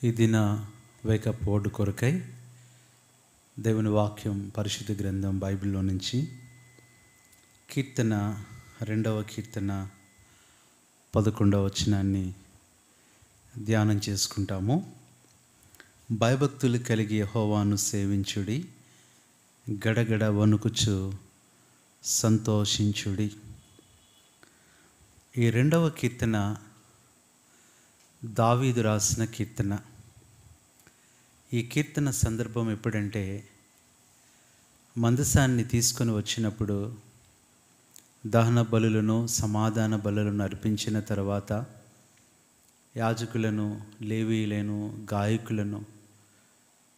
ఈ దిన wake up word కొరకై దేవుని వాక్యం పరిశుద్ధ గ్రంథం బైబిల్లో నుంచి కీర్తన 2వ కీర్తన 11వ వచనాన్ని ధ్యానం చేసుకుంటాము. భయభక్తులు కలిగి యెహోవాను సేవించుడి, గడగడ వణుకుచు సంతోషించుడి. ఈ 2వ కీర్తన దావీదు రాసిన కీర్తన. ఈ కీర్తన సందర్భం ఎప్పుడంటే, మందసాన్ని తీసుకొని వచ్చినప్పుడు దహన బలులను సమాధాన బలులను అర్పించిన తర్వాత యాజకులను, లేవీయులను, గాయకులను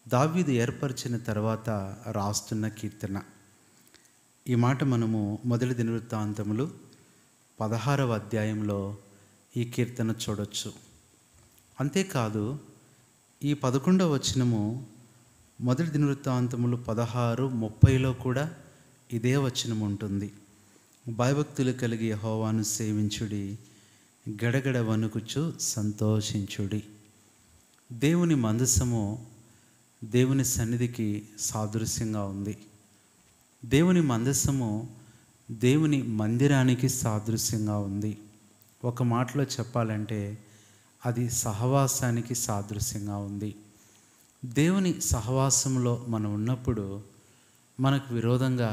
దావీదు ఏర్పరిచిన తర్వాత రాస్తున్న కీర్తన. ఈ మాట మనము మొదటి దినవృత్తాంతములు 16వ అధ్యాయంలో ఈ కీర్తన చూడొచ్చు. అంతేకాదు ఈ 11వ వచనము మొదటి దినవృత్తాంతములు 16:30లో కూడా ఇదే వచనం ఉంటుంది. భయభక్తులు కలిగి యెహోవాను సేవించుడి, గడగడ వణుకుచు సంతోషించుడి. దేవుని మందసము దేవుని సన్నిధికి సాదృశ్యంగా ఉంది. దేవుని మందసము దేవుని మందిరానికి సాదృశ్యంగా ఉంది. ఒక మాటలో చెప్పాలంటే అది సహవాసానికి సాదృశ్యంగా ఉంది. దేవుని సహవాసంలో మనం ఉన్నప్పుడు మనకు విరోధంగా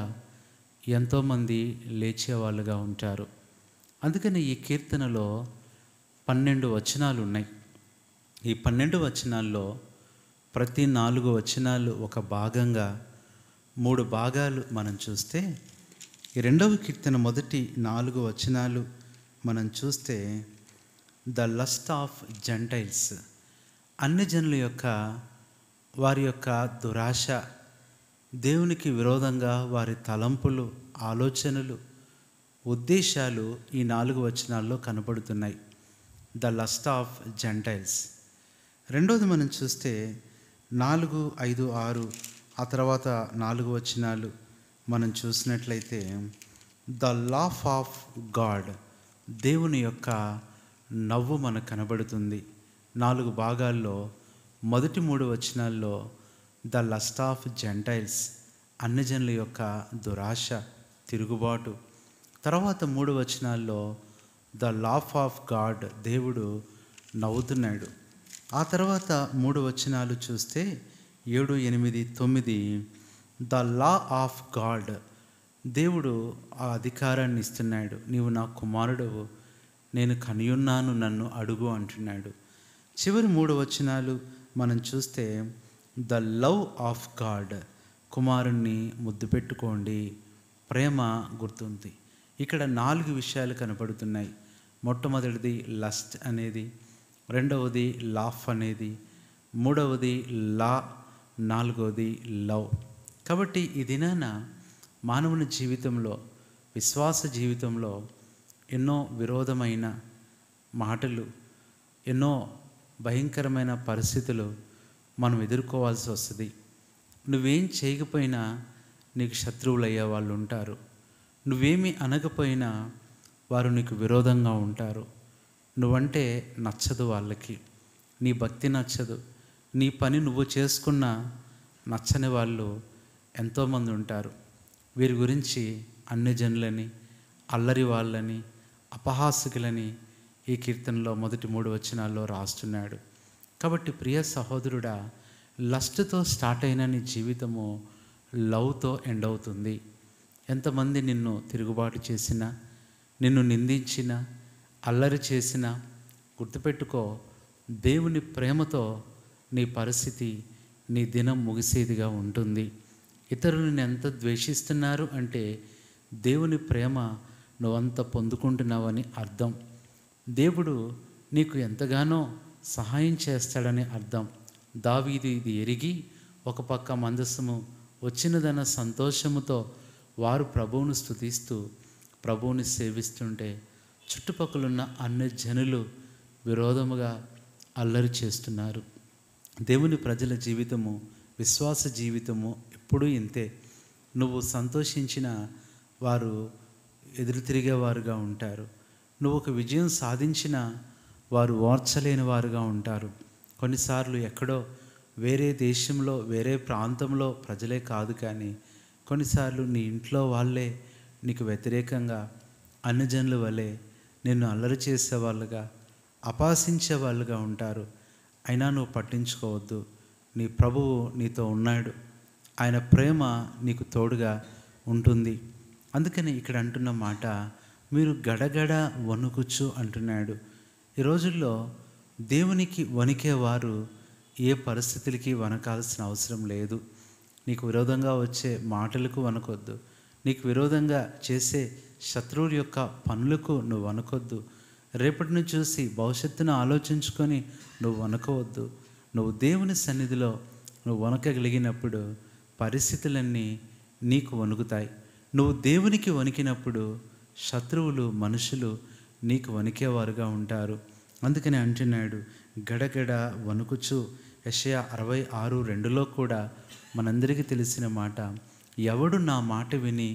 ఎంతోమంది లేచేవాళ్ళుగా ఉంటారు. అందుకని ఈ కీర్తనలో 12 వచనాలు ఉన్నాయి. ఈ 12 వచనాల్లో ప్రతి 4 వచనాలు ఒక భాగంగా 3 భాగాలు మనం చూస్తే, ఈ 2వ కీర్తన మొదటి 4 వచనాలు మనం చూస్తే ద లస్ట్ ఆఫ్ జెంటైల్స్, అన్ని జనుల యొక్క వారి యొక్క దురాశ, దేవునికి విరోధంగా వారి తలంపులు, ఆలోచనలు, ఉద్దేశాలు ఈ 4 వచనాల్లో కనపడుతున్నాయి. The lust of Gentiles. రెండోది మనం చూస్తే 4, 5, 6 ఆ తర్వాత 4 వచనాలు మనం చూసినట్లయితే ద లాఫ్ ఆఫ్ గాడ్, దేవుని యొక్క నవ్వు మనకు కనబడుతుంది. 4 భాగాల్లో మొదటి 3 వచనాల్లో ద లస్ట్ ఆఫ్ జెంటైల్స్, అన్ని జనుల యొక్క దురాశ, తిరుగుబాటు. తర్వాత 3 వచనాల్లో ద లాఫ్ ఆఫ్ గాడ్, దేవుడు నవ్వుతున్నాడు. ఆ తర్వాత 3 వచనాలు చూస్తే 7, 8, 9 ద లా ఆఫ్ గాడ్, దేవుడు ఆ అధికారాన్ని ఇస్తున్నాడు. నీవు నా కుమారుడవు, నేను కనియున్నాను, నన్ను అడుగు అంటున్నాడు. చివరి 3 వచనాలు మనం చూస్తే ద లవ్ ఆఫ్ గాడ్, కుమారుణ్ణి ముద్దు పెట్టుకోండి, ప్రేమ గుర్తుంది. ఇక్కడ 4 విషయాలు కనపడుతున్నాయి. మొట్టమొదటిది లస్ట్ అనేది, రెండవది లాఫ్ అనేది, మూడవది లా, నాలుగవది లవ్. కాబట్టి ఈ దినాన మానవుని జీవితంలో, విశ్వాస జీవితంలో ఎన్నో విరోధమైన మాటలు, ఎన్నో భయంకరమైన పరిస్థితులు మనం ఎదుర్కోవాల్సి వస్తుంది. నువ్వేం చేయకపోయినా నీకు శత్రువులు అయ్యే వాళ్ళు ఉంటారు. నువ్వేమీ అనకపోయినా వారు నీకు విరోధంగా ఉంటారు. నువ్వంటే నచ్చదు వాళ్ళకి, నీ భక్తి నచ్చదు, నీ పని నువ్వు చేసుకున్నా నచ్చని వాళ్ళు ఎంతోమంది ఉంటారు. వీరి గురించి అన్ని జనులని, అల్లరి వాళ్ళని, అపహాసకులని ఈ కీర్తనలో మొదటి 3 వచనాల్లో రాస్తున్నాడు. కాబట్టి ప్రియ సహోదరుడా, లస్ట్తో స్టార్ట్ అయిన నీ జీవితము లవ్తో ఎండ్ అవుతుంది. ఎంతమంది నిన్ను తిరుగుబాటు చేసినా, నిన్ను నిందించినా, అల్లరి చేసినా గుర్తుపెట్టుకో, దేవుని ప్రేమతో నీ పరిస్థితి, నీ దినం ముగిసేదిగా ఉంటుంది. ఇతరులను ఎంత ద్వేషిస్తున్నారు అంటే దేవుని ప్రేమ నువ్వంత పొందుకుంటున్నావని అర్థం. దేవుడు నీకు ఎంతగానో సహాయం చేస్తాడని అర్థం. దావీదు ఇది ఎరిగి ఒక పక్క మందసము వచ్చినదన్న సంతోషముతో వారు ప్రభువును స్తుతిస్తూ ప్రభువుని సేవిస్తుంటే, చుట్టుపక్కలున్న అన్ని జనులు విరోధముగా అల్లరి చేస్తున్నారు. దేవుని ప్రజల జీవితము, విశ్వాస జీవితము ఎప్పుడూ ఇంతే. నువ్వు సంతోషించిన వారు ఎదురు తిరిగేవారుగా ఉంటారు. నువ్వు ఒక విజయం సాధించిన వారు ఓర్చలేని వారుగా ఉంటారు. కొన్నిసార్లు ఎక్కడో వేరే దేశంలో వేరే ప్రాంతంలో ప్రజలే కాదు, కానీ కొన్నిసార్లు నీ ఇంట్లో వాళ్ళే నీకు వ్యతిరేకంగా అన్యజనుల వలె నిన్ను అల్లరి చేసేవాళ్ళుగా, అపహసించే వాళ్ళుగా ఉంటారు. అయినా నువ్వు పట్టించుకోవద్దు. నీ ప్రభువు నీతో ఉన్నాడు. ఆయన ప్రేమ నీకు తోడుగా ఉంటుంది. అందుకని ఇక్కడ అంటున్న మాట, మీరు గడగడ వణుకుచు అంటున్నాడు. ఈ రోజుల్లో దేవునికి వణికేవారు ఏ పరిస్థితులకి వణకాల్సిన అవసరం లేదు. నీకు విరోధంగా వచ్చే మాటలకు వణకొద్దు. నీకు విరోధంగా చేసే శత్రువుల యొక్క పనులకు నువ్వు వణకొద్దు. రేపటిని చూసి భవిష్యత్తును ఆలోచించుకొని నువ్వు వణకవద్దు. నువ్వు దేవుని సన్నిధిలో నువ్వు వణకగలిగినప్పుడు పరిస్థితులన్నీ నీకు వణుకుతాయి. నువ్వు దేవునికి వణికినప్పుడు శత్రువులు, మనుషులు నీకు వణికేవారుగా ఉంటారు. అందుకని అంటున్నాడు, గడగడ వణుకుచు. యెషయా 66:2 కూడా మనందరికీ తెలిసిన మాట, ఎవడు నా మాట విని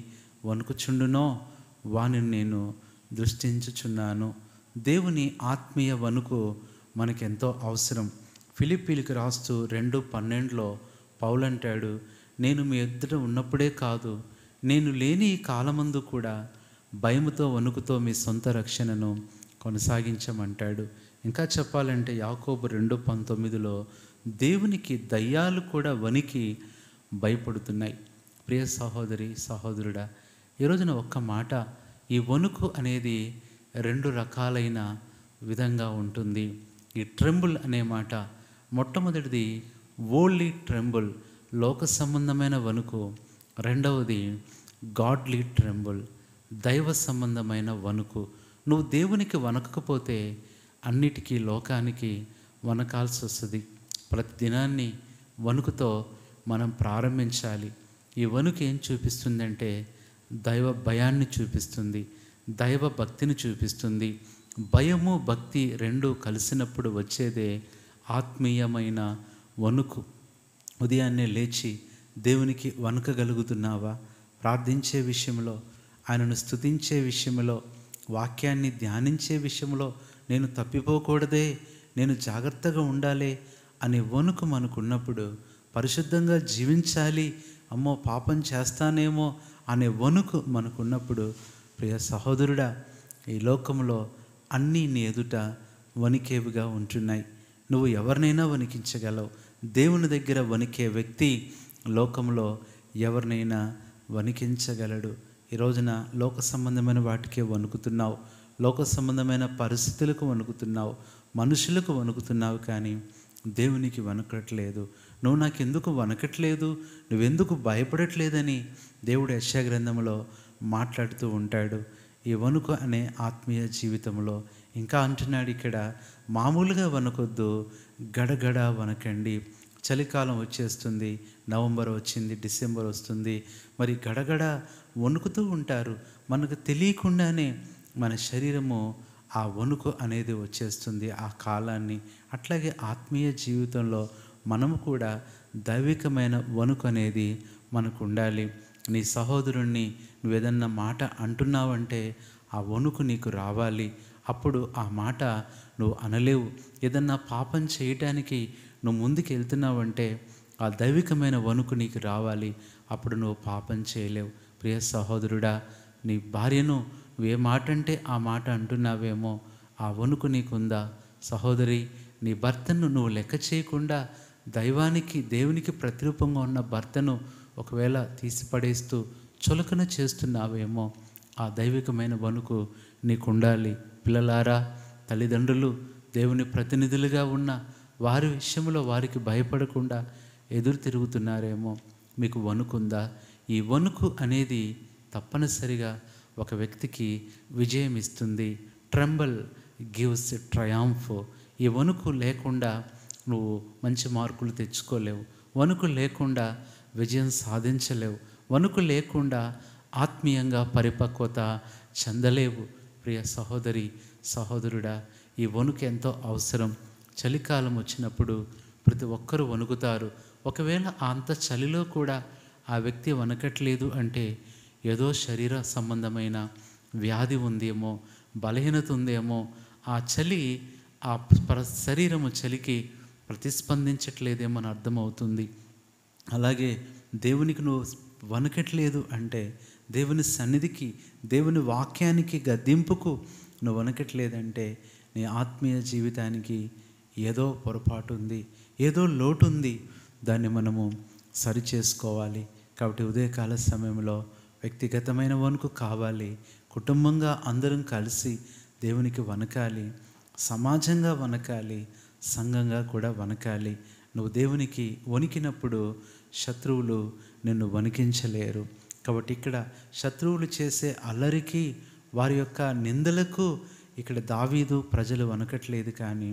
వణుకుచుండునో వానిని నేను దృష్టించుచున్నాను. దేవుని ఆత్మీయ వణుకు మనకెంతో అవసరం. ఫిలిప్పీలకు రాస్తూ 2:12 పౌలు అంటాడు, నేను మీ ఎదుట ఉన్నప్పుడే కాదు, నేను లేని ఈ కాలమందు కూడా భయముతో వణుకుతో మీ సొంత రక్షణను కొనసాగించమంటాడు. ఇంకా చెప్పాలంటే యాకోబు 2:19 దేవునికి దయ్యాలు కూడా వణికి భయపడుతున్నాయి. ప్రియ సహోదరి, సహోదరుడా, ఈరోజున ఒక్క మాట, ఈ వణుకు అనేది 2 రకాలైన విధంగా ఉంటుంది. ఈ ట్రెంబుల్ అనే మాట, మొట్టమొదటిది వరల్డ్లీ ట్రెంబుల్, లోక సంబంధమైన వణుకు. రెండవది గాడ్లీ ట్రెంబుల్, దైవ సంబంధమైన వణుకు. నువ్వు దేవునికి వణకకపోతే అన్నిటికీ లోకానికి వణకాల్సి వస్తుంది. ప్రతి దినాన్ని వణుకుతో మనం ప్రారంభించాలి. ఈ వణుకు ఏం చూపిస్తుందంటే దైవ భయాన్ని చూపిస్తుంది, దైవ భక్తిని చూపిస్తుంది. భయము భక్తి రెండు కలిసినప్పుడు వచ్చేదే ఆత్మీయమైన వణుకు. ఉదయాన్నే లేచి దేవునికి వణకగలుగుతున్నావా? ప్రార్థించే విషయంలో, ఆయనను స్తుతించే విషయంలో, వాక్యాన్ని ధ్యానించే విషయంలో నేను తప్పిపోకూడదే, నేను జాగ్రత్తగా ఉండాలి అనే వణుకు మనకున్నప్పుడు, పరిశుద్ధంగా జీవించాలి, అమ్మో పాపం చేస్తానేమో అనే వణుకు మనకున్నప్పుడు, ప్రియ సహోదరుడా, ఈ లోకంలో అన్నీ నీ ఎదుట వణికేవిగా ఉంటున్నాయి. నువ్వు ఎవరినైనా వణికించగలవు. దేవుని దగ్గర వణికే వ్యక్తి లోకంలో ఎవరినైనా వణికించగలడు. ఈ రోజున లోక సంబంధమైన వాటికే వణుకుతున్నావు, లోక సంబంధమైన పరిస్థితులకు వణుకుతున్నావు, మనుషులకు వణుకుతున్నావు, కానీ దేవునికి వణకట్లేదు. నువ్వు నాకెందుకు వణకట్లేదు, నువ్వెందుకు భయపడట్లేదని దేవుడు యెషయా గ్రంథంలో మాట్లాడుతూ ఉంటాడు. ఈ వణుకు అనే ఆత్మీయ జీవితంలో ఇంకా అంటున్నాడు ఇక్కడ, మామూలుగా వణకొద్దు, గడగడ వణకండి. చలికాలం వచ్చేస్తుంది, నవంబర్ వచ్చింది, డిసెంబర్ వస్తుంది, మరి గడగడ వణుకుతూ ఉంటారు. మనకు తెలియకుండానే మన శరీరము ఆ వణుకు అనేది వచ్చేస్తుంది ఆ కాలాన్ని. అట్లాగే ఆత్మీయ జీవితంలో మనము కూడా దైవికమైన వణుకు అనేది మనకు ఉండాలి. నీ సహోదరుణ్ణి నువ్వేదన్నా మాట అంటున్నావంటే ఆ వణుకు నీకు రావాలి. అప్పుడు ఆ మాట నువ్వు అనలేవు. ఏదన్నా పాపం చేయటానికి నువ్వు ముందుకు వెళ్తున్నావంటే ఆ దైవికమైన వణుకు నీకు రావాలి. అప్పుడు నువ్వు పాపం చేయలేవు. ప్రియ సహోదరుడా, నీ భార్యను నువ్వే మాట అంటే ఆ మాట అంటున్నావేమో, ఆ వణుకు నీకుందా? సహోదరి, నీ భర్తను నువ్వు లెక్క చేయకుండా దైవానికి, దేవునికి ప్రతిరూపంగా ఉన్న భర్తను ఒకవేళ తీసిపడేస్తూ చులకన చేస్తున్నావేమో, ఆ దైవికమైన వణుకు నీకు ఉండాలి. పిల్లలారా, తల్లిదండ్రులు దేవుని ప్రతినిధులుగా ఉన్న వారి విషయంలో వారికి భయపడకుండా ఎదురు తిరుగుతున్నారేమో, మీకు వణుకుందా? ఈ వణుకు అనేది తప్పనిసరిగా ఒక వ్యక్తికి విజయం ఇస్తుంది. ట్రెంబల్ గివ్స్ ట్రయాంఫ్. ఈ వణుకు లేకుండా నువ్వు మంచి మార్కులు తెచ్చుకోలేవు. వణుకు లేకుండా విజయం సాధించలేవు. వణుకు లేకుండా ఆత్మీయంగా పరిపక్వత చెందలేవు. ప్రియ సహోదరి, సహోదరుడా, ఈ వణుకు ఎంతో అవసరం. చలికాలం వచ్చినప్పుడు ప్రతి ఒక్కరూ వణుకుతారు. ఒకవేళ అంత చలిలో కూడా ఆ వ్యక్తి వణకట్లేదు అంటే ఏదో శరీర సంబంధమైన వ్యాధి ఉందేమో, బలహీనత ఉందేమో. ఆ చలి, ఆ శరీరము చలికి ప్రతిస్పందించట్లేదేమో అని అర్థమవుతుంది. అలాగే దేవునికి నువ్వు వణకట్లేదు అంటే, దేవుని సన్నిధికి, దేవుని వాక్యానికి, గద్దింపుకు నువ్వు వణకట్లేదంటే నీ ఆత్మీయ జీవితానికి ఏదో పొరపాటు ఉంది, ఏదో లోటు ఉంది. దాన్ని మనము సరి చేసుకోవాలి. కాబట్టి ఉదయకాల సమయంలో వ్యక్తిగతమైన వణుకు కావాలి, కుటుంబంగా అందరం కలిసి దేవునికి వణకాలి, సమాజంగా వణకాలి, సంఘంగా కూడా వణకాలి. నువ్వు దేవునికి వణికినప్పుడు శత్రువులు నిన్ను వణికించలేరు. కాబట్టి ఇక్కడ శత్రువులు చేసే అల్లరికి, వారి యొక్క నిందలకు ఇక్కడ దావీదు ప్రజలు వణకట్లేదు. కానీ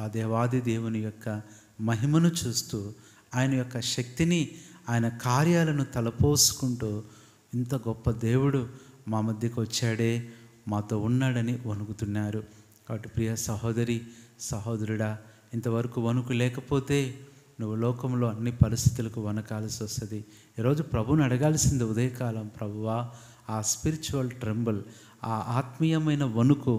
ఆ దేవాది దేవుని యొక్క మహిమను చూస్తూ, ఆయన యొక్క శక్తిని, ఆయన కార్యాలను తలపోసుకుంటూ, ఇంత గొప్ప దేవుడు మా మధ్యకు వచ్చాడే, మాతో ఉన్నాడని వణుకుతున్నారు. కాబట్టి ప్రియ సహోదరి, సహోదరుడా, ఇంతవరకు వణుకు లేకపోతే నువ్వు లోకంలో అన్ని పరిస్థితులకు వణకాల్సి వస్తుంది. ఈరోజు ప్రభువుని అడగాల్సింది ఉదయకాలం, ప్రభువా ఆ స్పిరిచువల్ ట్రెంబుల్, ఆ ఆత్మీయమైన వణుకు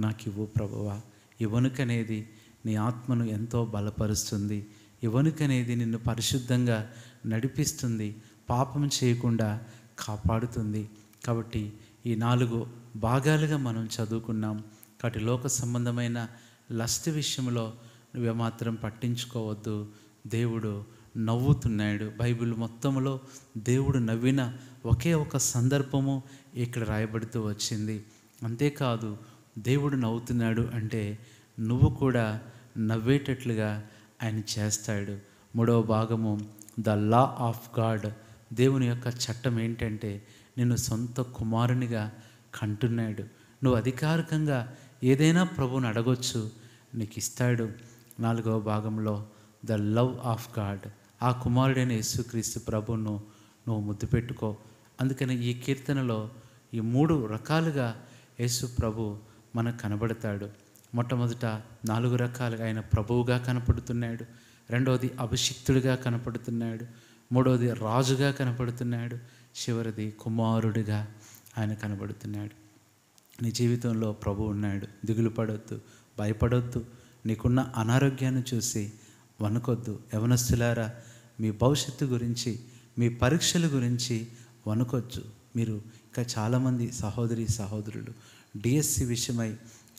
నాకు ఇవ్వు ప్రభువా. ఈ వణుకు అనేది నీ ఆత్మను ఎంతో బలపరుస్తుంది. ఈ వణుకు అనేది నిన్ను పరిశుద్ధంగా నడిపిస్తుంది, పాపం చేయకుండా కాపాడుతుంది. కాబట్టి ఈ 4 భాగాలుగా మనం చదువుకున్నాం. కాబట్టి లోక సంబంధమైన లస్ట్ విషయంలో నువ్వేమాత్రం పట్టించుకోవద్దు. దేవుడు నవ్వుతున్నాడు. బైబిల్ మొత్తంలో దేవుడు నవ్విన ఒకే ఒక సందర్భము ఇక్కడ రాయబడుతూ వచ్చింది. అంతేకాదు, దేవుడు నవ్వుతున్నాడు అంటే నువ్వు కూడా నవ్వేటట్లుగా ఆయన చేస్తాడు. 3వ భాగము ద లా ఆఫ్ గాడ్. దేవుని యొక్క చట్టం ఏంటంటే నిన్ను సొంత కుమారునిగా కంటున్నాడు. నువ్వు అధికారికంగా ఏదైనా ప్రభువుని అడగొచ్చు, నీకు ఇస్తాడు. 4వ భాగంలో ద లవ్ ఆఫ్ గాడ్. ఆ కుమారుడైన యేసుక్రీస్తు ప్రభువును నువ్వు ముద్దు పెట్టుకో. అందుకని ఈ కీర్తనలో ఈ 3 రకాలుగా యేసు ప్రభు మనకు కనబడతాడు. మొట్టమొదట 4 రకాలుగా ఆయన ప్రభువుగా కనపడుతున్నాడు. రెండవది అభిషిక్తుడిగా కనపడుతున్నాడు. మూడవది రాజుగా కనపడుతున్నాడు. చివరిది కుమారుడిగా ఆయన కనబడుతున్నాడు. నీ జీవితంలో ప్రభు ఉన్నాడు. దిగులు పడొద్దు, భయపడొద్దు. నీకున్న అనారోగ్యాన్ని చూసి వణకొద్దు. యవనస్తులారా, మీ భవిష్యత్తు గురించి, మీ పరీక్షల గురించి వణకొచ్చు. మీరు ఇంకా చాలామంది సహోదరి సహోదరులు డిఎస్సి విషయమై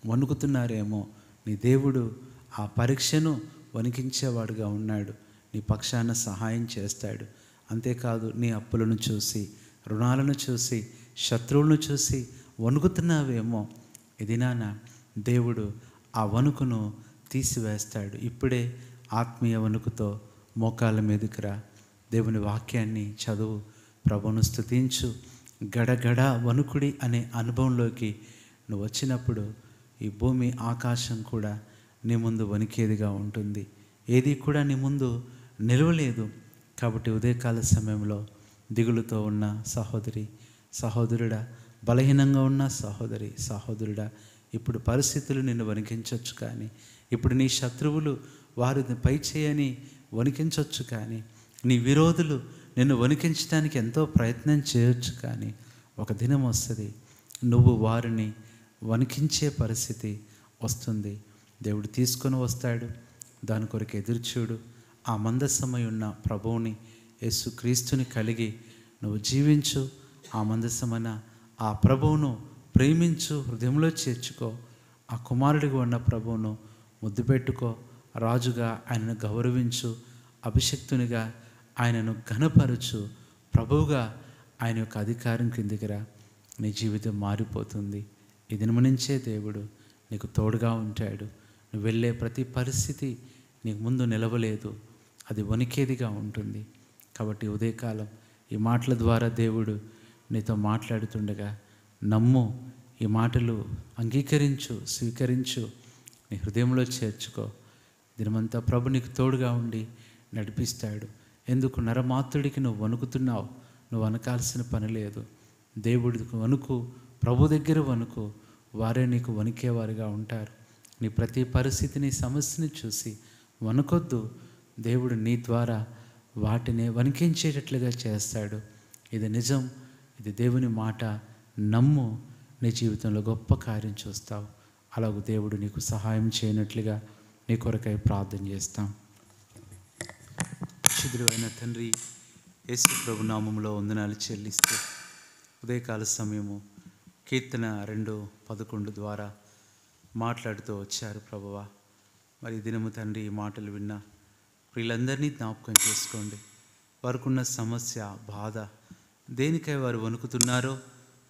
వణుకుతున్నారేమో. నీ దేవుడు ఆ పరీక్షను వణికించేవాడుగా ఉన్నాడు. నీ పక్షాన సహాయం చేస్తాడు. అంతేకాదు, నీ అప్పులను చూసి, రుణాలను చూసి, శత్రువులను చూసి వణుకుతున్నావేమో. ఇది నాన్న దేవుడు ఆ వణుకును తీసివేస్తాడు. ఇప్పుడే ఆత్మీయ వణుకుతో మోకాళ్ళ మీదకి రా, దేవుని వాక్యాన్ని చదువు, ప్రభువును స్తుతించు. గడగడ వణుకుడి అనే అనుభవంలోకి నువ్వు వచ్చినప్పుడు ఈ భూమి ఆకాశం కూడా నీ ముందు వణికేదిగా ఉంటుంది. ఏది కూడా నీ ముందు నిలవలేదు. కాబట్టి ఉదయకాల సమయంలో దిగులుతో ఉన్న సహోదరి సహోదరుడా, బలహీనంగా ఉన్న సహోదరి సహోదరుడా, ఇప్పుడు పరిస్థితులు నిన్ను వణికించవచ్చు. కానీ ఇప్పుడు నీ శత్రువులు వారు పై చేయని వణికించవచ్చు. కానీ నీ విరోధులు నిన్ను వణికించడానికి ఎంతో ప్రయత్నం చేయొచ్చు. కానీ ఒక దినం వస్తుంది, నువ్వు వారిని వణికించే పరిస్థితి వస్తుంది. దేవుడు తీసుకొని వస్తాడు. దాని కొరకు ఎదురుచూడు. ఆ మందసమై ఉన్న ప్రభువుని, యేసుక్రీస్తుని కలిగి నువ్వు జీవించు. ఆ మందసమైన ఆ ప్రభువును ప్రేమించు, హృదయంలో చేర్చుకో. ఆ కుమారుడిగా ఉన్న ప్రభువును ముద్దు పెట్టుకో. రాజుగా ఆయనను గౌరవించు. అభిషక్తునిగా ఆయనను ఘనపరచు. ప్రభువుగా ఆయన యొక్క అధికారం కిందికి రా. నీ జీవితం మారిపోతుంది. ఈ దినము నుంచే దేవుడు నీకు తోడుగా ఉంటాడు. నువ్వు వెళ్ళే ప్రతి పరిస్థితి నీకు ముందు నిలవలేదు, అది వణికేదిగా ఉంటుంది. కాబట్టి ఉదయకాలం ఈ మాటల ద్వారా దేవుడు నీతో మాట్లాడుతుండగా నమ్ము. ఈ మాటలు అంగీకరించు, స్వీకరించు, నీ హృదయంలో చేర్చుకో. దినమంతా ప్రభు నీకు తోడుగా ఉండి నడిపిస్తాడు. ఎందుకు నరమాత్రుడికి నువ్వు వణుకుతున్నావు? నువ్వు వణకాల్సిన పని లేదు. దేవుడికి వణుకు, ప్రభు దగ్గర వణుకు. వారే నీకు వణికేవారుగా ఉంటారు. నీ ప్రతి పరిస్థితిని, సమస్యని చూసి వణుకొద్దు. దేవుడు నీ ద్వారా వాటిని వణికించేటట్లుగా చేస్తాడు. ఇది నిజం, ఇది దేవుని మాట. నమ్ము, నీ జీవితంలో గొప్ప కార్యం చూస్తావు. అలాగూ దేవుడు నీకు సహాయం చేయనట్లుగా నీ కొరకై ప్రార్థన చేస్తాం. పరిశుద్ధుడైన తండ్రి, యేసు ప్రభు నామములో వందనాలు చెల్లిస్తూ ఉదయకాల సమయము కీర్తన 2:11 ద్వారా మాట్లాడుతూ వచ్చారు ప్రభువా. మరి దినము తండ్రి ఈ మాటలు విన్న వీళ్ళందరినీ జ్ఞాపకం చేసుకోండి. వారికున్న సమస్య, బాధ, దేనికై వారు వణుకుతున్నారో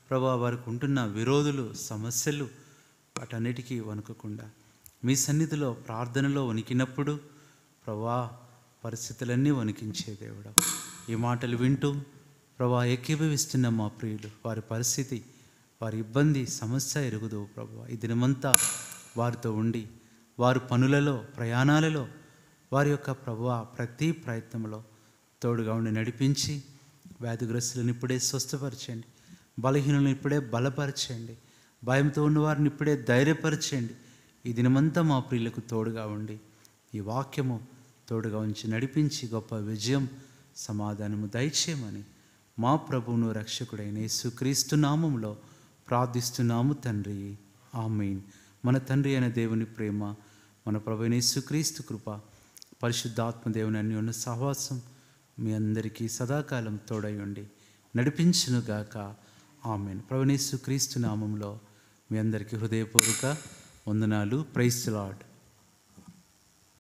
ప్రభువా, వారికి ఉంటున్న విరోధులు, సమస్యలు, వాటన్నిటికీ వణుకకుండా మీ సన్నిధిలో ప్రార్థనలో వణికినప్పుడు ప్రభువా పరిస్థితులన్నీ వణికించే దేవుడు. ఈ మాటలు వింటూ ప్రభువా ఏకీభవిస్తున్న మా ప్రియులు, వారి పరిస్థితి, వారి ఇబ్బంది, సమస్య ఎరుగుదు ప్రభువా. ఈ దినమంతా వారితో ఉండి వారి పనులలో, ప్రయాణాలలో, వారి యొక్క ప్రభువా ప్రతి ప్రయత్నంలో తోడుగా ఉండి నడిపించి వ్యాధిగ్రస్తులను ఇప్పుడే స్వస్థపరచండి, బలహీనులను ఇప్పుడే బలపరచండి, భయంతో ఉన్న వారిని ఇప్పుడే ధైర్యపరచండి. ఈ దినమంతా మా ప్రియులకు తోడుగా ఉండి ఈ వాక్యము తోడుగా ఉంచి నడిపించి గొప్ప విజయం, సమాధానము దయచేయమని మా ప్రభువును రక్షకుడైన యేసుక్రీస్తు నామములో ప్రార్థిస్తున్నాము తండ్రి, ఆమేన్. మన తండ్రి అయిన దేవుని ప్రేమ, మన ప్రభువైన యేసుక్రీస్తు కృప, పరిశుద్ధాత్మ దేవుని అన్యోన్య సహవాసం మీ అందరికీ సదాకాలం తోడై ఉండి నడిపించునుగాక, ఆమేన్. ప్రభువైన యేసుక్రీస్తు నామములో మీ అందరికీ హృదయపూర్వక వందనాలు. Praise the lord.